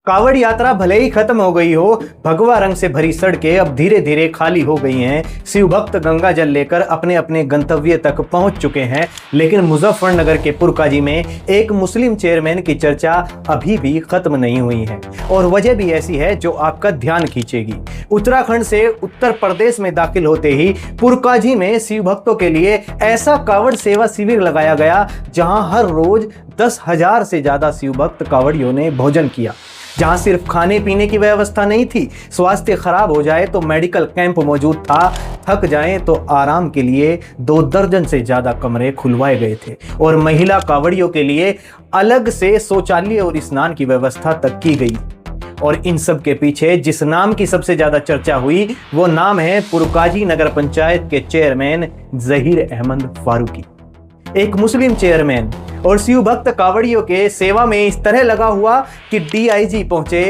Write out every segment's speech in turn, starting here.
कावड़ यात्रा भले ही खत्म हो गई हो, भगवा रंग से भरी सड़कें अब धीरे धीरे खाली हो गई हैं। शिव भक्त गंगा जल लेकर अपने अपने गंतव्य तक पहुंच चुके हैं, लेकिन मुजफ्फरनगर के पुरकाजी में एक मुस्लिम चेयरमैन की चर्चा अभी भी खत्म नहीं हुई है, और वजह भी ऐसी है जो आपका ध्यान खींचेगी। उत्तराखंड से उत्तर प्रदेश में दाखिल होते ही पुरकाजी में शिव भक्तों के लिए ऐसा कावड़ सेवा शिविर लगाया गया, जहां हर रोज 10,000 से ज्यादा शिव भक्त कावड़ियों ने भोजन किया। जहां सिर्फ खाने पीने की व्यवस्था नहीं थी, स्वास्थ्य खराब हो जाए तो मेडिकल कैंप मौजूद था, थक जाएं तो आराम के लिए 2 दर्जन से ज्यादा कमरे खुलवाए गए थे, और महिला कावड़ियों के लिए अलग से शौचालय और स्नान की व्यवस्था तक की गई। और इन सब के पीछे जिस नाम की सबसे ज्यादा चर्चा हुई, वो नाम है पुरकाजी नगर पंचायत के चेयरमैन जहीर अहमद फारूकी। एक मुस्लिम चेयरमैन और शिव भक्त कावड़ियों के सेवा में इस तरह लगा हुआ कि डीआईजी पहुंचे,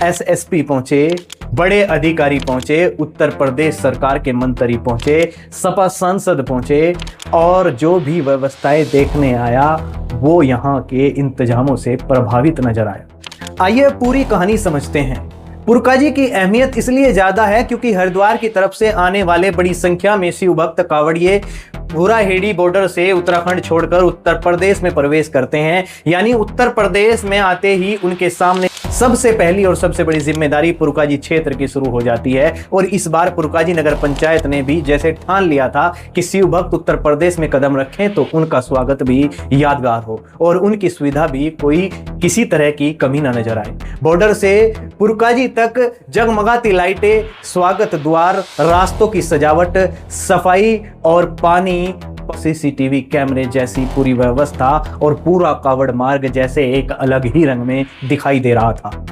एसएसपी पहुंचे, बड़े अधिकारी पहुंचे, उत्तर प्रदेश सरकार के मंत्री पहुंचे, सपा सांसद पहुंचे, और जो भी व्यवस्थाएं देखने आया वो यहाँ के इंतजामों से प्रभावित नजर आया। आइए पूरी कहानी समझते हैं। पुरकाजी की अहमियत इसलिए ज्यादा है क्योंकि हरिद्वार की तरफ से आने वाले बड़ी संख्या में शिव भक्त कावड़िए भूराहेड़ी बॉर्डर से उत्तराखंड छोड़कर उत्तर प्रदेश में प्रवेश करते हैं। यानी उत्तर प्रदेश में आते ही उनके सामने सबसे पहली और सबसे बड़ी जिम्मेदारी पुरकाजी क्षेत्र की शुरू हो जाती है। और इस बार पुरकाजी नगर पंचायत ने भी जैसे ठान लिया था कि शिव भक्त उत्तर प्रदेश में कदम रखें तो उनका स्वागत भी यादगार हो और उनकी सुविधा भी कोई किसी तरह की कमी ना नजर आए। बॉर्डर से पुरकाजी तक जगमगाती लाइटें, स्वागत द्वार, रास्तों की सजावट, सफाई और पानी, सीसीटीवी कैमरे जैसी पूरी व्यवस्था और पूरा कावड़ मार्ग जैसे एक अलग ही रंग में दिखाई दे रहा था।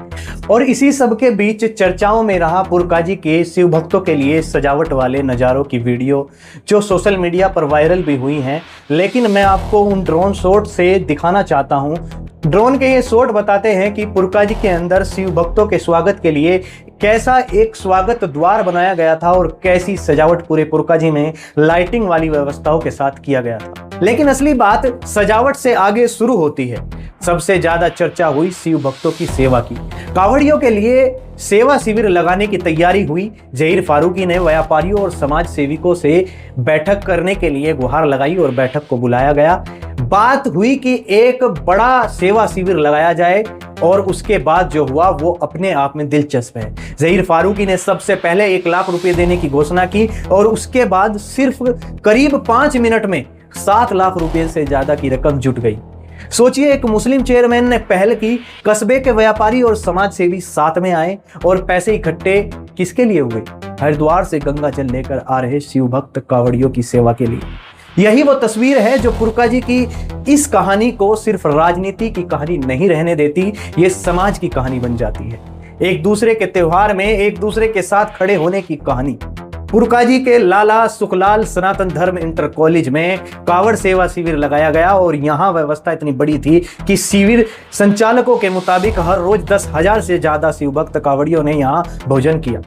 और इसी सब के बीच चर्चाओं में रहा पुरकाजी के शिव भक्तों के लिए सजावट वाले नज़ारों की वीडियो, जो सोशल मीडिया पर वायरल भी हुई हैं। लेकिन मैं आपको उन ड्रोन शॉट से दिखाना चाहता हूं। ड्रोन के ये शॉट बताते हैं कि पुरकाजी के अंदर शिव भक्तों के स्वागत के लिए कैसा एक स्वागत द्वार बनाया गया था और कैसी सजावट पूरे पुरकाजी में लाइटिंग वाली व्यवस्थाओं के साथ किया गया था। लेकिन असली बात सजावट से आगे शुरू होती है। सबसे ज्यादा चर्चा हुई शिव भक्तों की सेवा की। कावड़ियों के लिए सेवा शिविर लगाने की तैयारी हुई। जहीर फारूकी ने व्यापारियों और समाज सेविकों से बैठक करने के लिए गुहार लगाई और बैठक को बुलाया गया। बात हुई कि एक बड़ा सेवा शिविर लगाया जाए, और उसके बाद जो हुआ वो अपने आप में दिलचस्प है। जहीर फारूकी ने सबसे पहले 1 लाख रुपए देने की घोषणा की, और उसके बाद सिर्फ करीब 5 मिनट में 7 लाख रुपए से ज्यादा की रकम जुट गई। सोचिए, एक मुस्लिम चेयरमैन ने पहल की, कस्बे के व्यापारी और समाज सेवी साथ में आए, और पैसे इकट्ठे किसके लिए हुए? हरिद्वार से गंगा जल लेकर आ रहे शिव भक्त कावड़ियों की सेवा के लिए। यही वो तस्वीर है जो पुरकाजी की इस कहानी को सिर्फ राजनीति की कहानी नहीं रहने देती, ये समाज की कहानी बन जाती है। एक दूसरे के त्योहार में एक दूसरे के साथ खड़े होने की कहानी। पुरकाजी के लाला सुखलाल सनातन धर्म इंटर कॉलेज में कावड़ सेवा शिविर लगाया गया, और यहाँ व्यवस्था इतनी बड़ी थी कि शिविर संचालकों के मुताबिक हर रोज 10,000 से ज्यादा शिव भक्त कावड़ियों ने यहाँ भोजन किया।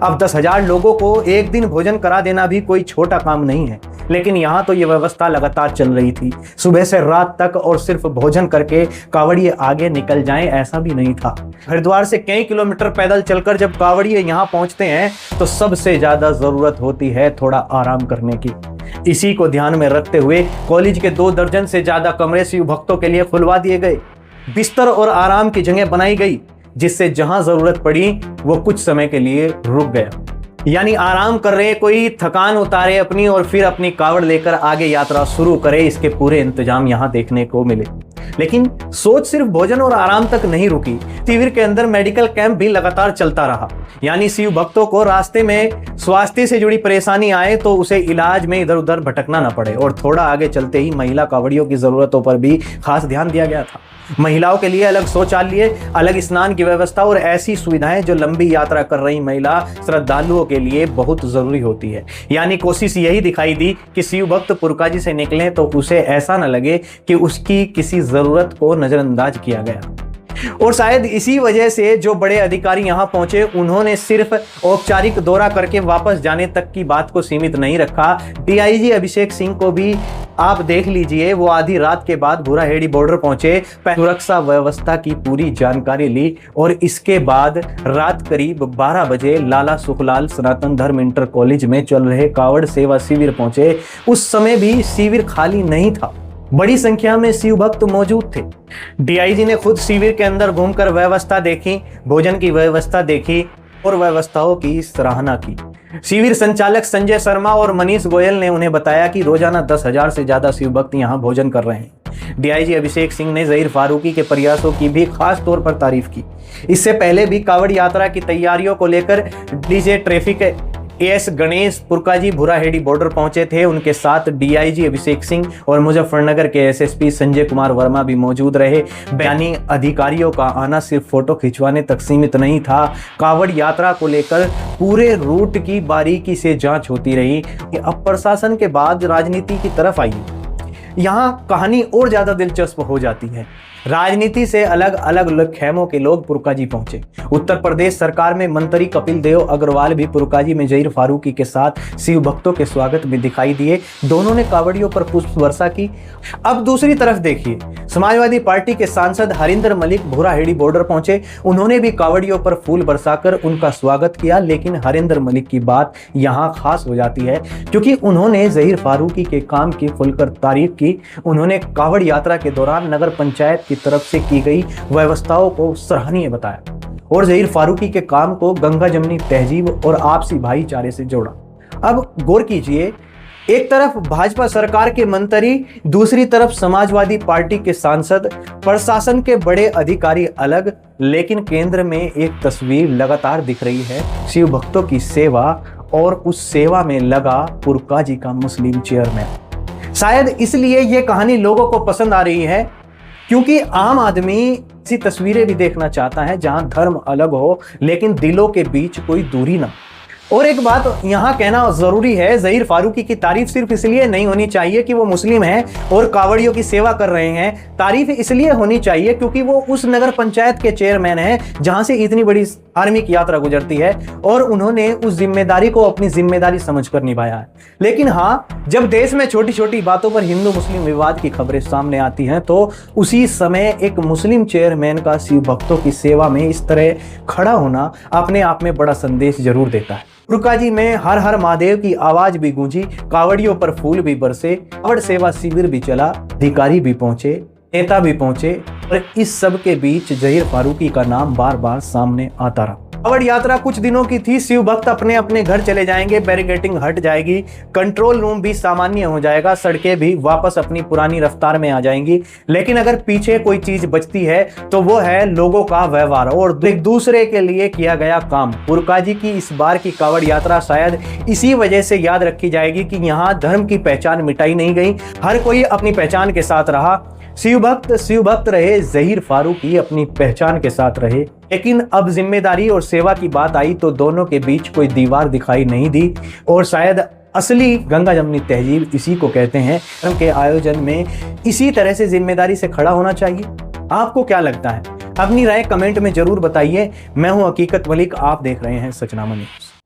अब 10,000 लोगों को एक दिन भोजन करा देना भी कोई छोटा काम नहीं है, लेकिन यहाँ तो ये व्यवस्था लगातार चल रही थी, सुबह से रात तक, और सिर्फ भोजन करके कावड़िए आगे निकल जाएं ऐसा भी नहीं था। हरिद्वार से कई किलोमीटर पैदल चलकर जब कावड़िए यहाँ पहुँचते हैं तो सबसे ज्यादा जरूरत होती है थोड़ा आराम करने की। इसी को ध्यान में रखते हुए कॉलेज के 2 दर्जन से ज्यादा कमरे शिव भक्तों के लिए खुलवा दिए गए। बिस्तर और आराम की जगह बनाई गई, जिससे जहां जरूरत पड़ी वो कुछ समय के लिए रुक गया। यानी आराम कर रहे, कोई थकान उतारे अपनी और फिर अपनी कावड़ लेकर आगे यात्रा शुरू करे, इसके पूरे इंतजाम यहां देखने को मिले। लेकिन सोच सिर्फ भोजन और आराम तक नहीं रुकी। शिविर के अंदर मेडिकल कैंप भी लगातार चलता रहा। यानी शिव भक्तों को रास्ते में स्वास्थ्य से जुड़ी परेशानी आए तो उसे इलाज में इधर उधर भटकना न पड़े। और थोड़ा आगे चलते ही महिला कावड़ियों की जरूरतों पर भी खास ध्यान दिया गया था। महिलाओं के लिए अलग शौचालय, अलग स्नान की व्यवस्था और ऐसी सुविधाएं जो लंबी यात्रा कर रही महिला श्रद्धालुओं के लिए बहुत जरूरी होती है। यानी कोशिश यही दिखाई दी कि शिव भक्त पुरकाजी से निकले तो उसे ऐसा न लगे कि उसकी किसी जरूरत को नजरअंदाज किया गया। और शायद इसी वजह से जो बड़े अधिकारी यहां पहुंचे उन्होंने सिर्फ औपचारिक दौरा करके वापस जाने तक की बात को सीमित नहीं रखा। डीआईजी अभिषेक सिंह को भी आप देख लीजिए, वो आधी रात के बाद भूराहेड़ी बॉर्डर पहुंचे, सुरक्षा व्यवस्था की पूरी जानकारी ली और इसके बाद रात करीब 12 बजे लाला सुखलाल सनातन धर्म इंटर कॉलेज में चल रहे कावड़ सेवा शिविर पहुंचे। उस समय भी शिविर खाली नहीं था, बड़ी संख्या में शिव भक्त मौजूद थे। डीआईजी ने खुद शिविर के अंदर घूमकर व्यवस्था देखी, भोजन की व्यवस्था देखी और व्यवस्थाओं की सराहना की। शिविर संचालक संजय शर्मा और मनीष गोयल ने उन्हें बताया कि रोजाना 10,000 से ज्यादा शिव भक्त यहां भोजन कर रहे हैं। डीआईजी अभिषेक सिंह ने ज़हीर फारूकी के प्रयासों की भी खास तौर पर तारीफ की। इससे पहले भी कावड़ यात्रा की तैयारियों को लेकर DJ traffic AS Ganesh Purkazi Bhuraheri border पहुंचे थे। उनके साथ डीआईजी अभिषेक सिंह और मुजफ्फरनगर के एसएसपी संजय कुमार वर्मा भी मौजूद रहे। बयानी अधिकारियों का आना सिर्फ फोटो खिंचवाने तक सीमित नहीं था, कावड़ यात्रा को लेकर पूरे रूट की बारीकी से जांच होती रही। अब प्रशासन के बाद राजनीति की तरफ आई, यहाँ कहानी और ज्यादा दिलचस्प हो जाती है। राजनीति से अलग अलग खेमों के लोग पुरकाजी पहुंचे। उत्तर प्रदेश सरकार में मंत्री कपिल देव अग्रवाल भी पुरकाजी में ज़हीर फारूकी के साथ शिव भक्तों के स्वागत में दिखाई दिए। दोनों ने कावड़ियों पर पुष्प वर्षा की। अब दूसरी तरफ देखिए, समाजवादी पार्टी के सांसद हरिंदर मलिक भूराहेड़ी बॉर्डर पहुंचे। उन्होंने भी कावड़ियों पर फूल बरसाकर उनका स्वागत किया। लेकिन हरिंदर मलिक की बात यहाँ खास हो जाती है क्योंकि उन्होंने ज़हीर फारूकी के काम की खुलकर तारीफ की। उन्होंने कावड़ यात्रा के दौरान नगर पंचायत की तरफ से की गई व्यवस्थाओं को सराहनीय बताया और ज़हीर फारूकी के काम को गंगा जमनी तहजीब और आपसी भाईचारे से जोड़ा। अब गौर कीजिए, एक तरफ भाजपा सरकार के मंत्री, दूसरी तरफ समाजवादी पार्टी के सांसद, प्रशासन के बड़े अधिकारी अलग, लेकिन केंद्र में एक तस्वीर लगातार दिख रही है, शिव भक्तों की सेवा और उस सेवा में लगा पुरकाजी का मुस्लिम चेयरमैन। शायद इसलिए ये कहानी लोगों को पसंद आ रही है क्योंकि आम आदमी ऐसी तस्वीरें भी देखना चाहता है जहां धर्म अलग हो लेकिन दिलों के बीच कोई दूरी ना। और एक बात यहाँ कहना जरूरी है, ज़हीर फारूकी की तारीफ सिर्फ इसलिए नहीं होनी चाहिए कि वो मुस्लिम हैं और कावड़ियों की सेवा कर रहे हैं। तारीफ इसलिए होनी चाहिए क्योंकि वो उस नगर पंचायत के चेयरमैन हैं जहां से इतनी बड़ी धार्मिक यात्रा गुजरती है और उन्होंने उस जिम्मेदारी को अपनी जिम्मेदारी समझकर निभाया है। लेकिन हाँ, जब देश में छोटी छोटी बातों पर हिंदू मुस्लिम विवाद की खबरें सामने आती हैं तो उसी समय एक मुस्लिम चेयरमैन का शिव भक्तों की सेवा में इस तरह खड़ा होना अपने आप में बड़ा संदेश जरूर देता है। पुरकाजी में हर हर महादेव की आवाज भी गूंजी, कावड़ियों पर फूल भी बरसे, कावड़ सेवा शिविर भी चला, अधिकारी भी पहुंचे, नेता भी पहुंचे और इस सब के बीच ज़हीर फारूकी का नाम बार बार सामने आता रहा। कावड़ यात्रा कुछ दिनों की थी, शिव भक्त अपने अपने घर चले जाएंगे, बैरिकेडिंग हट जाएगी, कंट्रोल रूम भी सामान्य हो जाएगा, सड़कें भी वापस अपनी पुरानी रफ्तार में आ जाएंगी। लेकिन अगर पीछे कोई चीज बचती है तो वो है लोगों का व्यवहार और एक दूसरे के लिए किया गया काम। पुरकाजी की इस बार की कावड़ यात्रा शायद इसी वजह से याद रखी जाएगी कि यहाँ धर्म की पहचान मिटाई नहीं गई, हर कोई अपनी पहचान के साथ रहा। शिव भक्त रहे, ज़हीर फारूकी अपनी पहचान के साथ रहे। लेकिन अब जिम्मेदारी और सेवा की बात आई तो दोनों के बीच कोई दीवार दिखाई नहीं दी और शायद असली गंगा जमनी तहजीब इसी को कहते हैं। धर्म के आयोजन में इसी तरह से जिम्मेदारी से खड़ा होना चाहिए। आपको क्या लगता है? अपनी राय कमेंट में जरूर बताइए। मैं हूं हकीकत मलिक, आप देख रहे हैं सचनामा न्यूज़।